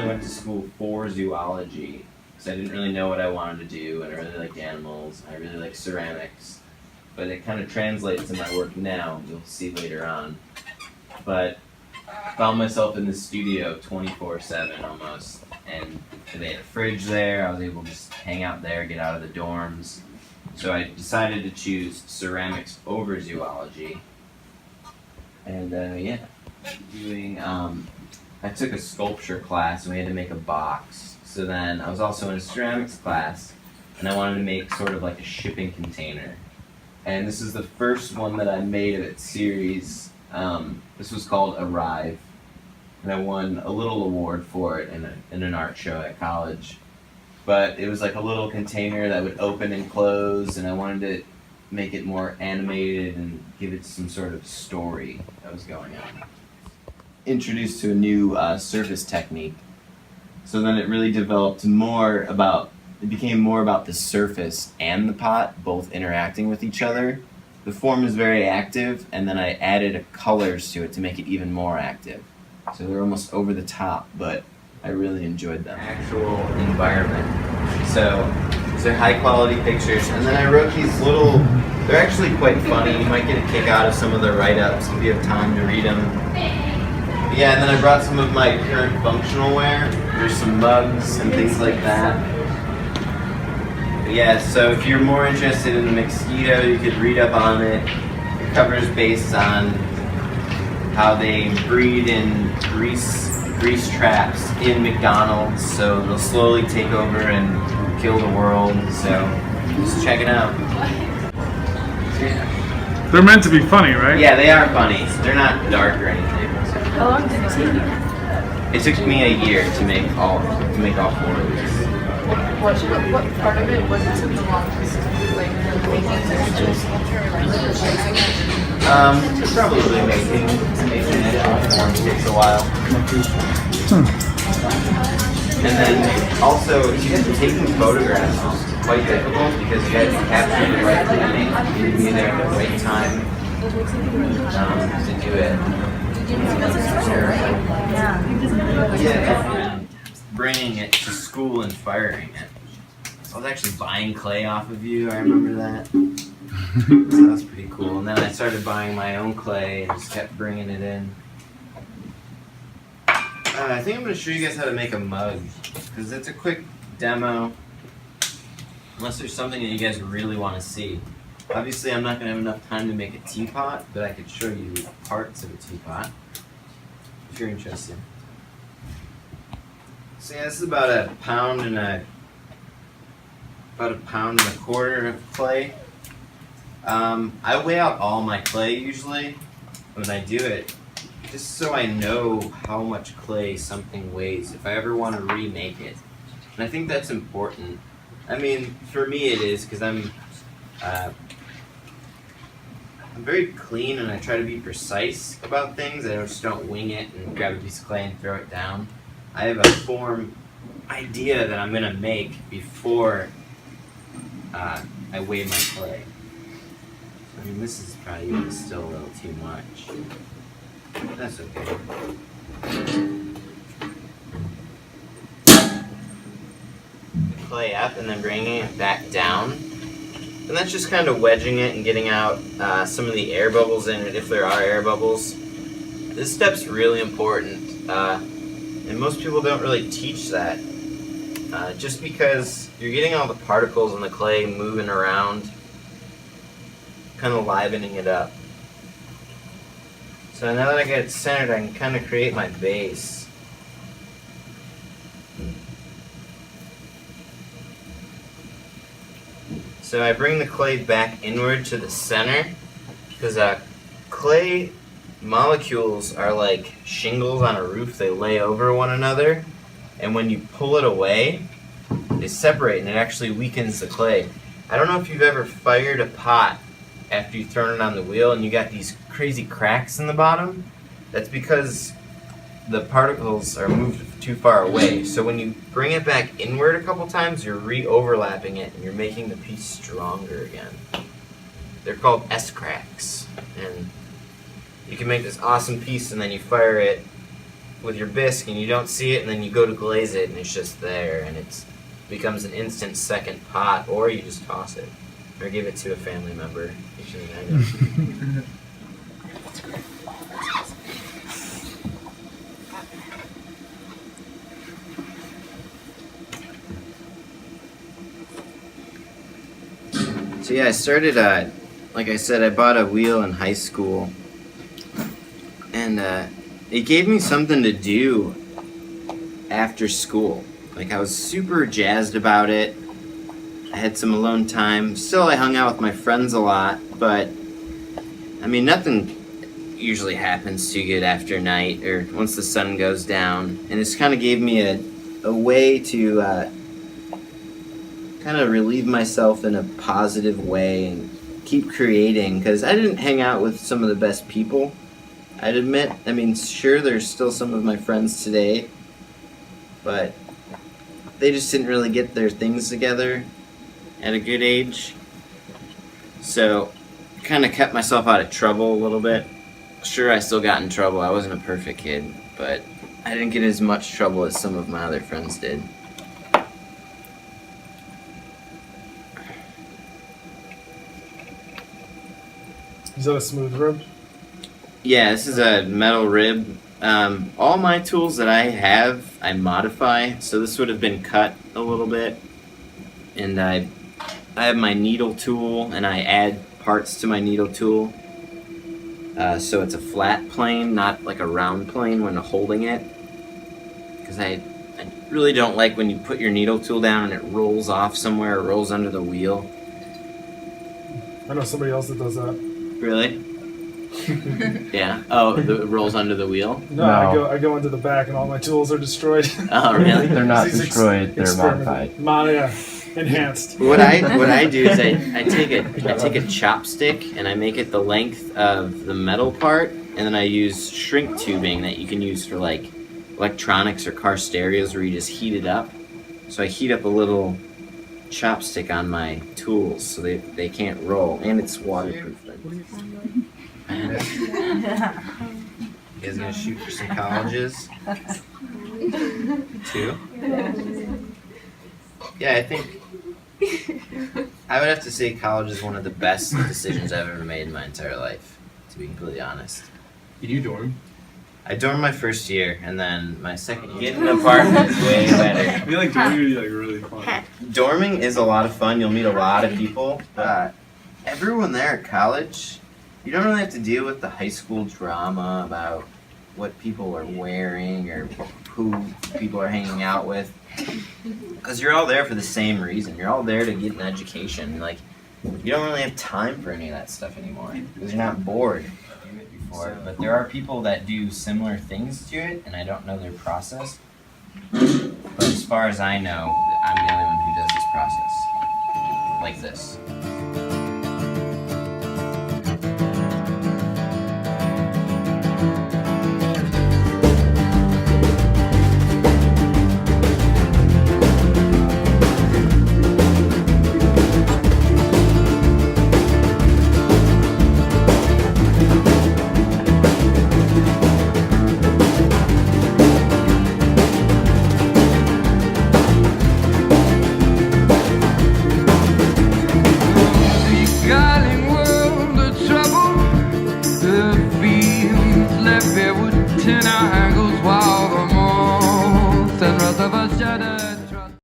Went to school for zoology because I didn't really know what I wanted to do, and I really liked animals, and I really like ceramics, but it kind of translates to my work now, you'll see later on. But I found myself in the studio 24/7 almost, and they had a fridge there. I was able to just hang out there, get out of the dorms, so I decided to choose ceramics over zoology. And yeah, doing I took a sculpture class and we had to make a box. So then I was also in a ceramics class and I wanted to make sort of like a shipping container. And this is the first one that I made of its series. This was called Arrive. And I won a little award for it in an art show at college. But it was like a little container that would open and close, and I wanted to make it more animated and give it some sort of story that was going on. Introduced to a new surface technique. So then it really developed more about, it became more about the surface and the pot both interacting with each other. The form is very active, and then I added colors to it to make it even more active. So they're almost over the top, but I really enjoyed them. Actual environment. So these are high quality pictures, and then I wrote these little, they're actually quite funny. You might get a kick out of some of the write-ups if you have time to read them. Yeah, and then I brought some of my current functional wear. There's some mugs and things like that. But yeah, so if you're more interested in the mosquito, you could read up on it. It covers based on how they breed in grease traps in McDonald's, so they'll slowly take over and kill the world. So just check it out. Yeah. They're meant to be funny, right? Yeah, they are funny. They're not dark or anything. How long did it take you? It took me a year to make all 4 of these. What part of it was it took the longest? Like making the actual sculpture, Probably making it. Form takes a while. And then also taking photographs is quite difficult because you have to capture the right timing. You have to be there at the right time to do it. Yeah, and bringing it to school and firing it. So I was actually buying clay off of you, I remember that. So that was pretty cool. And then I started buying my own clay and just kept bringing it in. I think I'm going to show you guys how to make a mug, because it's a quick demo, unless there's something that you guys really want to see. Obviously, I'm not going to have enough time to make a teapot, but I could show you parts of a teapot, if you're interested. So yeah, this is about a pound and a quarter of clay. I weigh out all my clay usually when I do it, just so I know how much clay something weighs if I ever want to remake it. And I think that's important. I mean, for me it is, because I'm very clean and I try to be precise about things. I just don't wing it and grab a piece of clay and throw it down. I have a form idea that I'm going to make before I weigh my clay. I mean, this is probably still a little too much. That's okay. Clay up and then bringing it back down. And that's just kind of wedging it and getting out some of the air bubbles in it, if there are air bubbles. This step's really important, and most people don't really teach that. Just because you're getting all the particles in the clay moving around, kind of livening it up. So now that I got it centered, I can kind of create my base. So I bring the clay back inward to the center, because clay molecules are like shingles on a roof. They lay over one another, and when you pull it away, they separate and it actually weakens the clay. I don't know if you've ever fired a pot after you've thrown it on the wheel and you got these crazy cracks in the bottom. That's because the particles are moved too far away. So when you bring it back inward a couple times, you're re-overlapping it and you're making the piece stronger again. They're called S-cracks. And you can make this awesome piece and then you fire it with your bisque and you don't see it, and then you go to glaze it and it's just there, and it becomes an instant second pot, or you just toss it or give it to a family member. Usually I do. So yeah, I started, like I said, I bought a wheel in high school, and it gave me something to do after school. Like, I was super jazzed about it. I had some alone time. Still, I hung out with my friends a lot, but I mean, nothing usually happens too good after night or once the sun goes down. And this kind of gave me a way to kind of relieve myself in a positive way and keep creating, because I didn't hang out with some of the best people, I'd admit. I mean, sure, there's still some of my friends today, but they just didn't really get their things together at a good age. So, kind of kept myself out of trouble a little bit. Sure, I still got in trouble. I wasn't a perfect kid, but I didn't get as much trouble as some of my other friends did. Is that a smooth rib? Yeah, this is a metal rib. All my tools that I have, I modify. So this would have been cut a little bit. And I have my needle tool, and I add parts to my needle tool. So it's a flat plane, not like a round plane when holding it. Because I really don't like when you put your needle tool down and it rolls off somewhere or rolls under the wheel. I know somebody else that does that. Really? Yeah. Oh, it rolls under the wheel? No, I go into the back and all my tools are destroyed. Oh, really? They're not These destroyed, they're modified. Enhanced. What I do is I take a chopstick and I make it the length of the metal part, and then I use shrink tubing that you can use for like electronics or car stereos where you just heat it up. So I heat up a little chopstick on my tools so they can't roll, and it's waterproof. You guys gonna shoot for some colleges? Too? Yeah, I think I would have to say college is one of the best decisions I've ever made in my entire life, to be completely honest. Did you dorm? I dormed my first year, and then my second year. Getting an apartment is way better. I feel like dorming would be like really fun. Dorming is a lot of fun. You'll meet a lot of people. Everyone there at college, you don't really have to deal with the high school drama about what people are wearing or who people are hanging out with. Because you're all there for the same reason. You're all there to get an education. Like, you don't really have time for any of that stuff anymore because you're not bored. But there are people that do similar things to it, and I don't know their process. But as far as I know, I'm the only one who does this process. Like this. Ten hours while